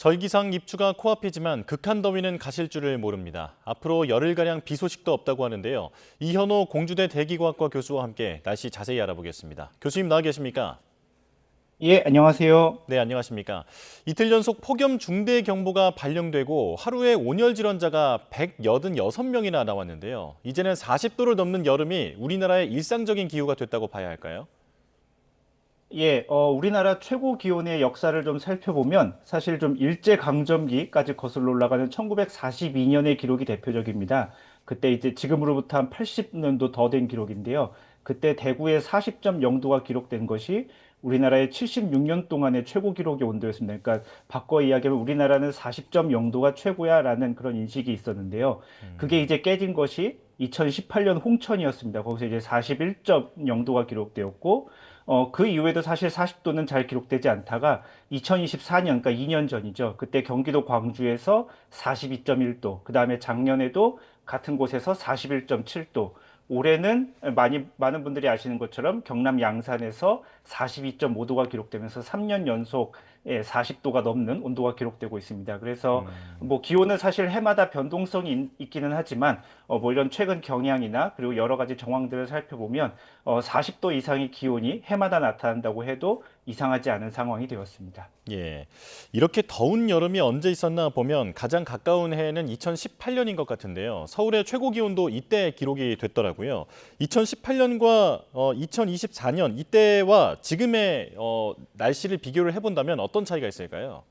절기상 입추가 코앞이지만 극한 더위는 가실 줄을 모릅니다. 앞으로 열흘가량 비 소식도 없다고 하는데요. 이현호 공주대 대기과학과 교수와 함께 날씨 자세히 알아보겠습니다. 교수님 나와 계십니까? 예, 안녕하세요. 네, 안녕하십니까. 이틀 연속 폭염 중대 경보가 발령되고 하루에 온열 질환자가 186명이나 나왔는데요. 이제는 40도를 넘는 여름이 우리나라의 일상적인 기후가 됐다고 봐야 할까요? 예, 우리나라 최고 기온의 역사를 좀 살펴보면 사실 좀 일제강점기까지 거슬러 올라가는 1942년의 기록이 대표적입니다. 그때 이제 지금으로부터 한 80년도 더 된 기록인데요. 그때 대구에 40.0도가 기록된 것이 우리나라의 76년 동안의 최고 기록의 온도였습니다. 그러니까 바꿔 이야기하면 우리나라는 40.0도가 최고야라는 그런 인식이 있었는데요. 그게 이제 깨진 것이 2018년 홍천이었습니다. 거기서 이제 41.0도가 기록되었고, 그 이후에도 사실 40도는 잘 기록되지 않다가 2024년, 그러니까 2년 전이죠. 그때 경기도 광주에서 42.1도, 그 다음에 작년에도 같은 곳에서 41.7도, 올해는 많은 분들이 아시는 것처럼 경남 양산에서 42.5도가 기록되면서 3년 연속 40도가 넘는 온도가 기록되고 있습니다. 그래서 뭐 기온은 사실 해마다 변동성이 있기는 하지만 뭐 이런 최근 경향이나 그리고 여러 가지 정황들을 살펴보면 40도 이상의 기온이 해마다 나타난다고 해도 이상하지 않은 상황이 되었습니다. 예, 이렇게 더운 여름이 언제 있었나 보면 가장 가까운 해는 2018년인 것 같은데요. 서울의 최고 기온도 이때 기록이 됐더라고요. 2018년과 2024년 이때와 지금의 날씨를 비교를 해본다면 어떤 차이가 있을까요?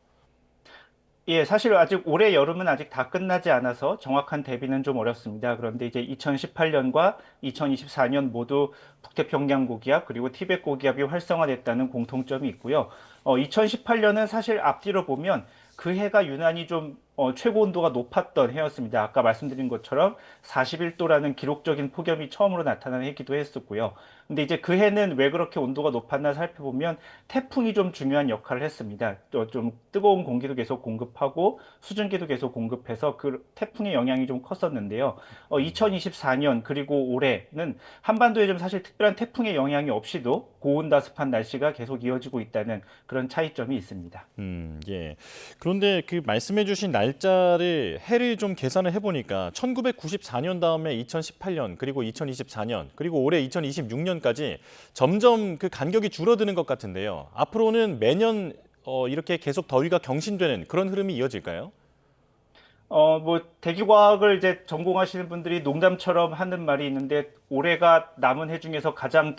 예, 사실 아직 올해 여름은 아직 다 끝나지 않아서 정확한 대비는 좀 어렵습니다. 그런데 이제 2018년과 2024년 모두 북태평양 고기압 그리고 티벳 고기압이 활성화됐다는 공통점이 있고요. 2018년은 사실 앞뒤로 보면 그 해가 유난히 좀 최고 온도가 높았던 해였습니다. 아까 말씀드린 것처럼 41도라는 기록적인 폭염이 처음으로 나타난 해기도 했었고요. 근데 이제 그 해는 왜 그렇게 온도가 높았나 살펴보면 태풍이 좀 중요한 역할을 했습니다. 또 좀 뜨거운 공기도 계속 공급하고 수증기도 계속 공급해서 그 태풍의 영향이 좀 컸었는데요. 2024년 그리고 올해는 한반도에 좀 사실 특별한 태풍의 영향이 없이도 고온다습한 날씨가 계속 이어지고 있다는 그런 차이점이 있습니다. 예. 그런데 그 말씀해주신 날짜를 해를 좀 계산을 해보니까 1994년 다음에 2018년 그리고 2024년 그리고 올해 2026년까지 점점 그 간격이 줄어드는 것 같은데요. 앞으로는 매년 이렇게 계속 더위가 경신되는 그런 흐름이 이어질까요? 뭐, 대기과학을 이제 전공하시는 분들이 농담처럼 하는 말이 있는데, 올해가 남은 해 중에서 가장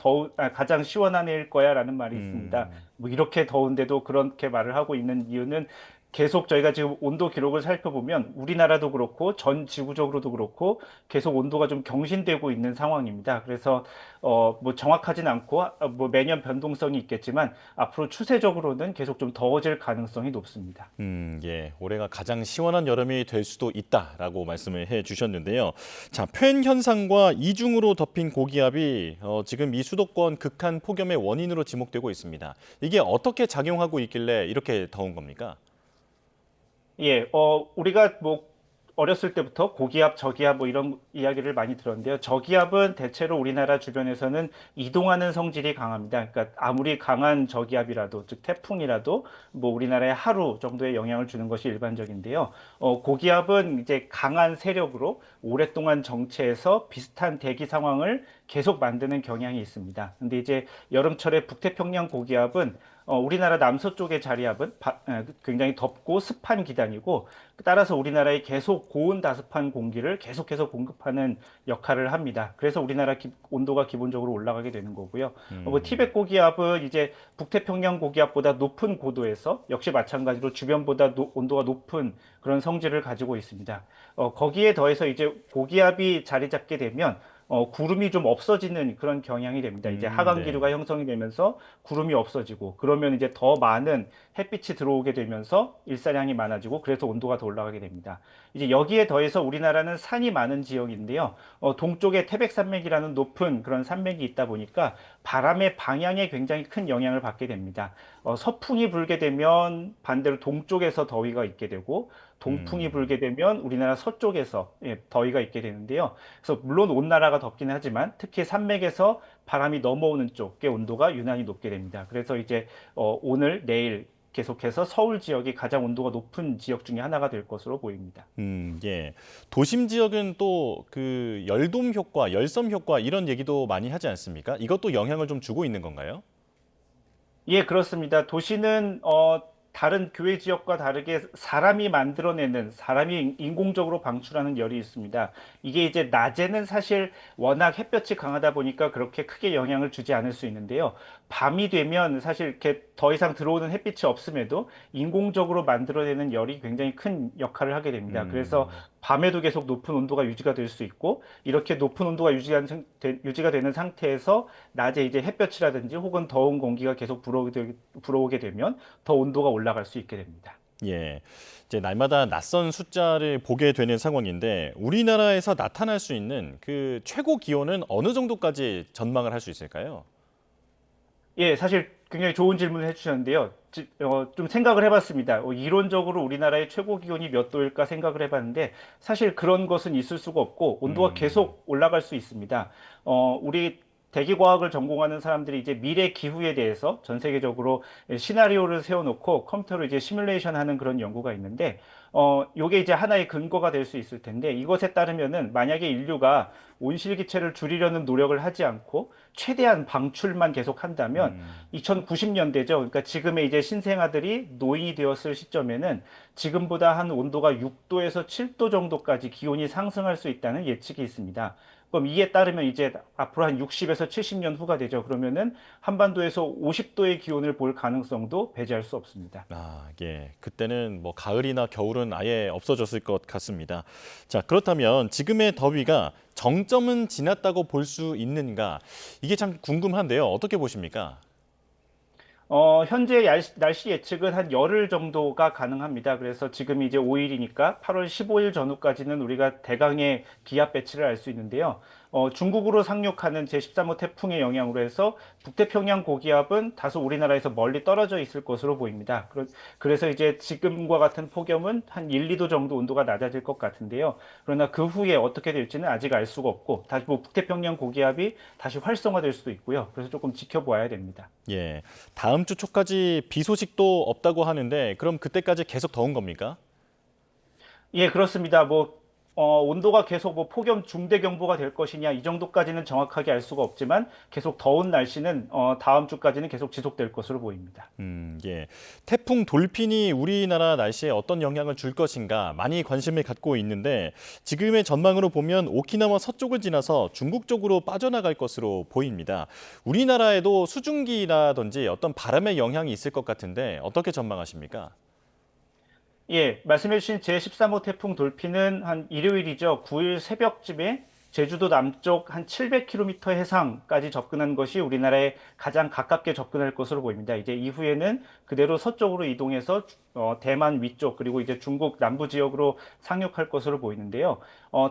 시원한 해일 거야라는 말이 있습니다. 음, 뭐, 이렇게 더운데도 그렇게 말을 하고 있는 이유는 계속 저희가 지금 온도 기록을 살펴보면 우리나라도 그렇고 전 지구적으로도 그렇고 계속 온도가 좀 경신되고 있는 상황입니다. 그래서, 뭐 정확하진 않고, 뭐 매년 변동성이 있겠지만 앞으로 추세적으로는 계속 좀 더워질 가능성이 높습니다. 예. 올해가 가장 시원한 여름이 될 수도 있다라고 말씀을 해주셨는데요. 자, 팬 현상과 이중으로 덮인 고기압이 지금 이 수도권 극한 폭염의 원인으로 지목되고 있습니다. 이게 어떻게 작용하고 있길래 이렇게 더운 겁니까? 예, 우리가 뭐 어렸을 때부터 고기압, 저기압 뭐 이런 이야기를 많이 들었는데요. 저기압은 대체로 우리나라 주변에서는 이동하는 성질이 강합니다. 그러니까 아무리 강한 저기압이라도, 즉 태풍이라도 뭐 우리나라에 하루 정도의 영향을 주는 것이 일반적인데요. 고기압은 이제 강한 세력으로 오랫동안 정체해서 비슷한 대기 상황을 계속 만드는 경향이 있습니다. 근데 이제 여름철에 북태평양 고기압은 우리나라 남서쪽의 자리압은 굉장히 덥고 습한 기단이고 따라서 우리나라에 계속 고온 다습한 공기를 계속해서 공급하는 역할을 합니다. 그래서 우리나라 온도가 기본적으로 올라가게 되는 거고요. 뭐 티벳 고기압은 이제 북태평양 고기압보다 높은 고도에서 역시 마찬가지로 주변보다 온도가 높은 그런 성질을 가지고 있습니다. 거기에 더해서 이제 고기압이 자리 잡게 되면 구름이 좀 없어지는 그런 경향이 됩니다. 이제 하강 기류가 네. 형성이 되면서 구름이 없어지고 그러면 이제 더 많은 햇빛이 들어오게 되면서 일사량이 많아지고 그래서 온도가 더 올라가게 됩니다. 이제 여기에 더해서 우리나라는 산이 많은 지역인데요. 동쪽에 태백산맥이라는 높은 그런 산맥이 있다 보니까 바람의 방향에 굉장히 큰 영향을 받게 됩니다. 서풍이 불게 되면 반대로 동쪽에서 더위가 있게 되고 동풍이 음. 불게 되면 우리나라 서쪽에서 더위가 있게 되는데요. 그래서 물론 온 나라가 덥긴 하지만 특히 산맥에서 바람이 넘어오는 쪽의 온도가 유난히 높게 됩니다. 그래서 이제 오늘, 내일 계속해서 서울 지역이 가장 온도가 높은 지역 중에 하나가 될 것으로 보입니다. 예. 도심 지역은 또 그 열돔 효과, 열섬 효과 이런 얘기도 많이 하지 않습니까? 이것도 영향을 좀 주고 있는 건가요? 예, 그렇습니다. 도시는 다른 교외 지역과 다르게 사람이 만들어내는, 사람이 인공적으로 방출하는 열이 있습니다. 이게 이제 낮에는 사실 워낙 햇볕이 강하다 보니까 그렇게 크게 영향을 주지 않을 수 있는데요. 밤이 되면 사실 이렇게 더 이상 들어오는 햇빛이 없음에도 인공적으로 만들어내는 열이 굉장히 큰 역할을 하게 됩니다. 그래서 음. 밤에도 계속 높은 온도가 유지가 될 수 있고, 이렇게 높은 온도가 유지가 되는 상태에서 낮에 이제 햇볕이라든지 혹은 더운 공기가 계속 불어오게 되면 더 온도가 올라갈 수 있게 됩니다. 예. 이제 날마다 낯선 숫자를 보게 되는 상황인데 우리나라에서 나타날 수 있는 그 최고 기온은 어느 정도까지 전망을 할 수 있을까요? 예, 사실 굉장히 좋은 질문을 해주셨는데요. 좀 생각을 해봤습니다. 이론적으로 우리나라의 최고 기온이 몇 도일까 생각을 해봤는데 사실 그런 것은 있을 수가 없고 온도가 음. 계속 올라갈 수 있습니다. 우리 대기과학을 전공하는 사람들이 이제 미래 기후에 대해서 전 세계적으로 시나리오를 세워놓고 컴퓨터로 이제 시뮬레이션 하는 그런 연구가 있는데, 요게 이제 하나의 근거가 될 수 있을 텐데, 이것에 따르면은 만약에 인류가 온실기체를 줄이려는 노력을 하지 않고 최대한 방출만 계속 한다면 음. 2090년대죠. 그러니까 지금의 이제 신생아들이 노인이 되었을 시점에는 지금보다 한 온도가 6도에서 7도 정도까지 기온이 상승할 수 있다는 예측이 있습니다. 그럼 이에 따르면 이제 앞으로 한 60에서 70년 후가 되죠. 그러면은 한반도에서 50도의 기온을 볼 가능성도 배제할 수 없습니다. 아, 예. 그때는 뭐 가을이나 겨울은 아예 없어졌을 것 같습니다. 자, 그렇다면 지금의 더위가 정점은 지났다고 볼 수 있는가? 이게 참 궁금한데요. 어떻게 보십니까? 현재 날씨 예측은 한 열흘 정도가 가능합니다. 그래서 지금 이제 5일이니까 8월 15일 전후까지는 우리가 대강의 기압 배치를 알 수 있는데요. 중국으로 상륙하는 제13호 태풍의 영향으로 해서 북태평양 고기압은 다소 우리나라에서 멀리 떨어져 있을 것으로 보입니다. 그래서 이제 지금과 같은 폭염은 한 1, 2도 정도 온도가 낮아질 것 같은데요. 그러나 그 후에 어떻게 될지는 아직 알 수가 없고, 다시 뭐 북태평양 고기압이 다시 활성화될 수도 있고요. 그래서 조금 지켜보아야 됩니다. 예. 다음 주 초까지 비 소식도 없다고 하는데 그럼 그때까지 계속 더운 겁니까? 예, 그렇습니다. 온도가 계속 뭐 폭염 중대경보가 될 것이냐, 이 정도까지는 정확하게 알 수가 없지만, 계속 더운 날씨는, 다음 주까지는 계속 지속될 것으로 보입니다. 예. 태풍 돌핀이 우리나라 날씨에 어떤 영향을 줄 것인가 많이 관심을 갖고 있는데 지금의 전망으로 보면 오키나와 서쪽을 지나서 중국 쪽으로 빠져나갈 것으로 보입니다. 우리나라에도 수증기라든지 어떤 바람의 영향이 있을 것 같은데 어떻게 전망하십니까? 예, 말씀해주신 제13호 태풍 돌핀은 한 일요일이죠. 9일 새벽쯤에 제주도 남쪽 한 700km 해상까지 접근한 것이 우리나라에 가장 가깝게 접근할 것으로 보입니다. 이제 이후에는 그대로 서쪽으로 이동해서 대만 위쪽 그리고 이제 중국 남부 지역으로 상륙할 것으로 보이는데요.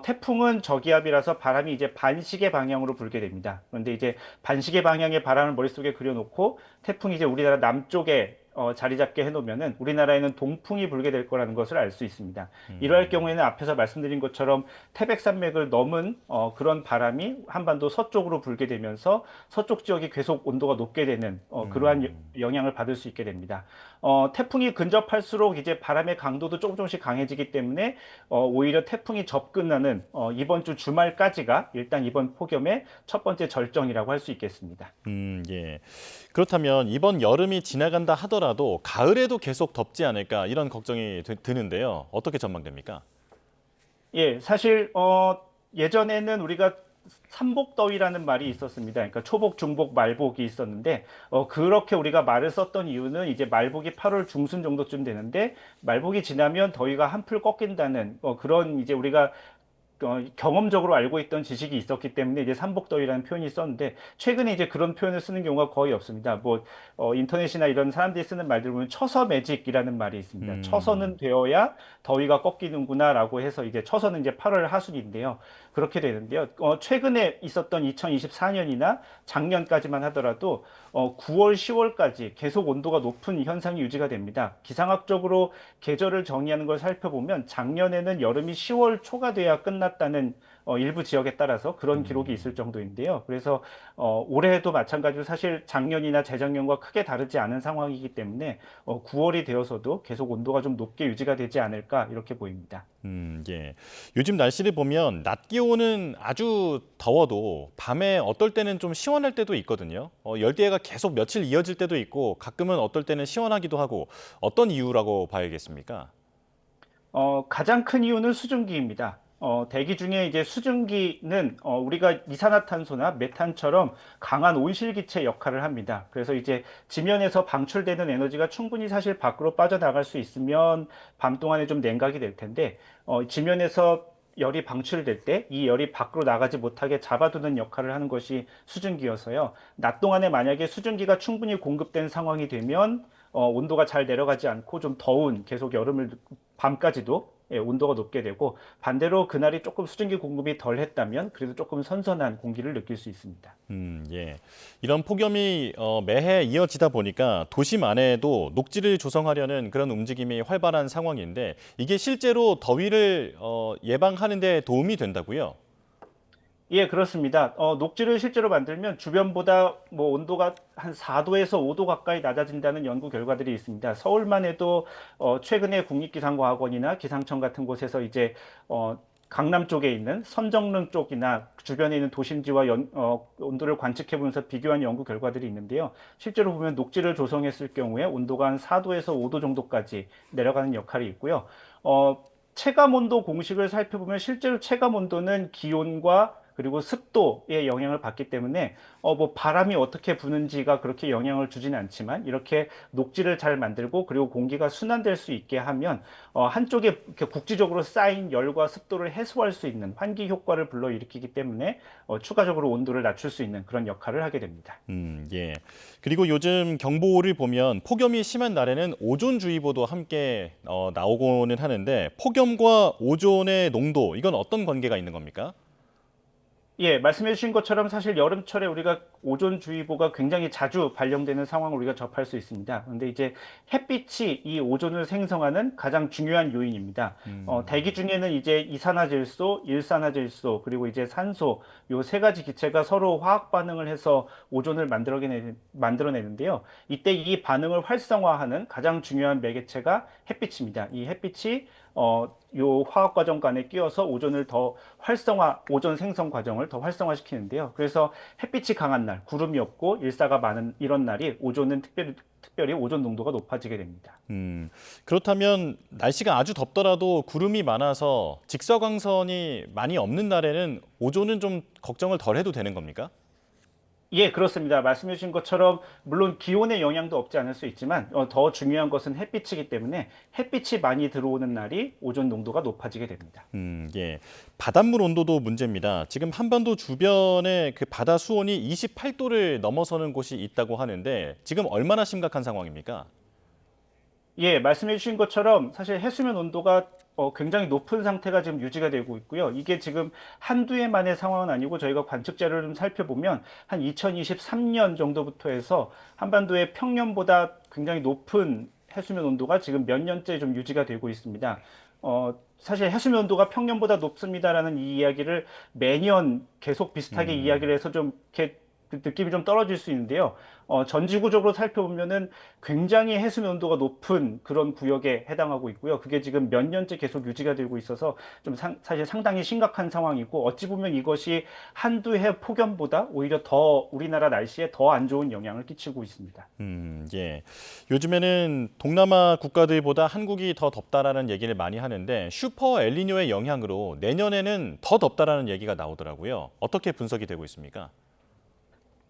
태풍은 저기압이라서 바람이 이제 반시계 방향으로 불게 됩니다. 그런데 이제 반시계 방향의 바람을 머릿속에 그려놓고 태풍이 이제 우리나라 남쪽에 자리 잡게 해놓으면은 우리나라에는 동풍이 불게 될 거라는 것을 알 수 있습니다. 이러할 음. 경우에는 앞에서 말씀드린 것처럼 태백산맥을 넘은 그런 바람이 한반도 서쪽으로 불게 되면서 서쪽 지역이 계속 온도가 높게 되는 그러한 음. 영향을 받을 수 있게 됩니다. 태풍이 근접할수록 이제 바람의 강도도 조금 조금씩 강해지기 때문에 오히려 태풍이 접근하는 이번 주 주말까지가 일단 이번 폭염의 첫 번째 절정이라고 할 수 있겠습니다. 예. 그렇다면 이번 여름이 지나간다 하더라도 가을에도 계속 덥지 않을까 이런 걱정이 드는데요. 어떻게 전망됩니까? 예, 사실 예전에는 우리가 삼복더위라는 말이 있었습니다. 그러니까 초복, 중복, 말복이 있었는데 그렇게 우리가 말을 썼던 이유는 이제 말복이 8월 중순 정도쯤 되는데 말복이 지나면 더위가 한풀 꺾인다는 그런 이제 우리가 경험적으로 알고 있던 지식이 있었기 때문에 이제 삼복더위라는 표현이 썼는데 최근에 이제 그런 표현을 쓰는 경우가 거의 없습니다. 인터넷이나 이런 사람들이 쓰는 말들 보면 처서매직이라는 말이 있습니다. 처서는 음. 되어야 더위가 꺾이는구나라고 해서 이제 처서는 이제 8월 하순인데요. 그렇게 되는데요. 최근에 있었던 2024년이나 작년까지만 하더라도 9월, 10월까지 계속 온도가 높은 현상이 유지가 됩니다. 기상학적으로 계절을 정의하는 걸 살펴보면 작년에는 여름이 10월 초가 돼야 끝났다는 일부 지역에 따라서 그런 기록이 있을 정도인데요. 그래서 올해도 마찬가지로 사실 작년이나 재작년과 크게 다르지 않은 상황이기 때문에 9월이 되어서도 계속 온도가 좀 높게 유지가 되지 않을까 이렇게 보입니다. 예. 요즘 날씨를 보면 낮 기온은 아주 더워도 밤에 어떨 때는 좀 시원할 때도 있거든요. 열대야가 계속 며칠 이어질 때도 있고 가끔은 어떨 때는 시원하기도 하고 어떤 이유라고 봐야겠습니까? 가장 큰 이유는 수증기입니다. 대기 중에 이제 수증기는 우리가 이산화탄소나 메탄처럼 강한 온실기체 역할을 합니다. 그래서 이제 지면에서 방출되는 에너지가 충분히 사실 밖으로 빠져나갈 수 있으면 밤 동안에 좀 냉각이 될 텐데, 지면에서 열이 방출될 때 이 열이 밖으로 나가지 못하게 잡아두는 역할을 하는 것이 수증기여서요. 낮 동안에 만약에 수증기가 충분히 공급된 상황이 되면 온도가 잘 내려가지 않고 좀 더운 계속 여름을 밤까지도 온도가 높게 되고 반대로 그날이 조금 수증기 공급이 덜 했다면 그래도 조금 선선한 공기를 느낄 수 있습니다. 예. 이런 폭염이 매해 이어지다 보니까 도심 안에도 녹지를 조성하려는 그런 움직임이 활발한 상황인데 이게 실제로 더위를 예방하는 데 도움이 된다고요? 예, 그렇습니다. 녹지를 실제로 만들면 주변보다 뭐 온도가 한 4도에서 5도 가까이 낮아진다는 연구 결과들이 있습니다. 서울만 해도 최근에 국립기상과학원이나 기상청 같은 곳에서 이제 강남 쪽에 있는 선정릉 쪽이나 주변에 있는 도심지와 온도를 관측해 보면서 비교한 연구 결과들이 있는데요. 실제로 보면 녹지를 조성했을 경우에 온도가 한 4도에서 5도 정도까지 내려가는 역할이 있고요. 체감 온도 공식을 살펴보면 실제로 체감 온도는 기온과 그리고 습도의 영향을 받기 때문에 뭐 바람이 어떻게 부는지가 그렇게 영향을 주지는 않지만 이렇게 녹지를 잘 만들고 그리고 공기가 순환될 수 있게 하면 한쪽에 이렇게 국지적으로 쌓인 열과 습도를 해소할 수 있는 환기 효과를 불러일으키기 때문에 추가적으로 온도를 낮출 수 있는 그런 역할을 하게 됩니다. 예. 그리고 요즘 경보를 보면 폭염이 심한 날에는 오존주의보도 함께 나오고는 하는데 폭염과 오존의 농도 이건 어떤 관계가 있는 겁니까? 예, 말씀해 주신 것처럼 사실 여름철에 우리가 오존주의보가 굉장히 자주 발령되는 상황을 우리가 접할 수 있습니다. 그런데 이제 햇빛이 이 오존을 생성하는 가장 중요한 요인입니다. 대기 중에는 이제 이산화질소, 일산화질소, 그리고 이제 산소 요 세 가지 기체가 서로 화학 반응을 해서 오존을 만들어내는데요. 이때 이 반응을 활성화하는 가장 중요한 매개체가 햇빛입니다. 이 햇빛이 요 화학 과정 간에 끼어서 오존 생성 과정을 더 활성화시키는데요. 그래서 햇빛이 강한 날, 구름이 없고 일사가 많은 이런 날이 오존은 특별히 오존 농도가 높아지게 됩니다. 그렇다면 날씨가 아주 덥더라도 구름이 많아서 직사광선이 많이 없는 날에는 오존은 좀 걱정을 덜 해도 되는 겁니까? 예, 그렇습니다. 말씀해 주신 것처럼 물론 기온의 영향도 없지 않을 수 있지만 더 중요한 것은 햇빛이기 때문에 햇빛이 많이 들어오는 날이 오존 농도가 높아지게 됩니다. 예. 바닷물 온도도 문제입니다. 지금 한반도 주변에 그 바다 수온이 28도를 넘어서는 곳이 있다고 하는데 지금 얼마나 심각한 상황입니까? 예, 말씀해 주신 것처럼 사실 해수면 온도가 굉장히 높은 상태가 지금 유지가 되고 있고요. 이게 지금 한두 해 만의 상황은 아니고 저희가 관측 자료를 좀 살펴보면 한 2023년 정도부터 해서 한반도의 평년보다 굉장히 높은 해수면 온도가 지금 몇 년째 좀 유지가 되고 있습니다. 사실 해수면 온도가 평년보다 높습니다라는 이 이야기를 매년 계속 비슷하게 이야기를 해서 좀 이렇게 그 느낌이 좀 떨어질 수 있는데요. 전지구적으로 살펴보면은 굉장히 해수면 온도가 높은 그런 구역에 해당하고 있고요. 그게 지금 몇 년째 계속 유지가 되고 있어서 좀 사실 상당히 심각한 상황이고 어찌 보면 이것이 한두 해 폭염보다 오히려 더 우리나라 날씨에 더 안 좋은 영향을 끼치고 있습니다. 예. 요즘에는 동남아 국가들보다 한국이 더 덥다라는 얘기를 많이 하는데 슈퍼 엘니뇨의 영향으로 내년에는 더 덥다라는 얘기가 나오더라고요. 어떻게 분석이 되고 있습니까?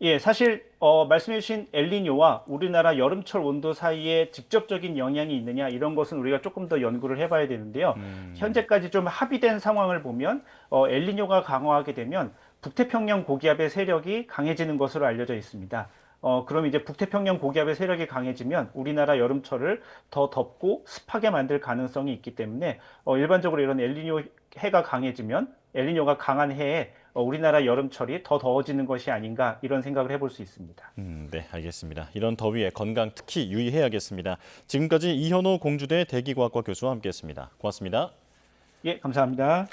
예, 사실 말씀해 주신 엘니뇨와 우리나라 여름철 온도 사이에 직접적인 영향이 있느냐 이런 것은 우리가 조금 더 연구를 해봐야 되는데요. 현재까지 좀 합의된 상황을 보면 엘니뇨가 강화하게 되면 북태평양 고기압의 세력이 강해지는 것으로 알려져 있습니다. 그럼 이제 북태평양 고기압의 세력이 강해지면 우리나라 여름철을 더 덥고 습하게 만들 가능성이 있기 때문에 일반적으로 이런 엘니뇨 해가 강해지면 엘니뇨가 강한 해에 우리나라 여름철이 더 더워지는 것이 아닌가 이런 생각을 해볼 수 있습니다. 네, 알겠습니다. 이런 더위에 건강 특히 유의해야겠습니다. 지금까지 이현호 공주대 대기과학과 교수와 함께했습니다. 고맙습니다. 예, 감사합니다.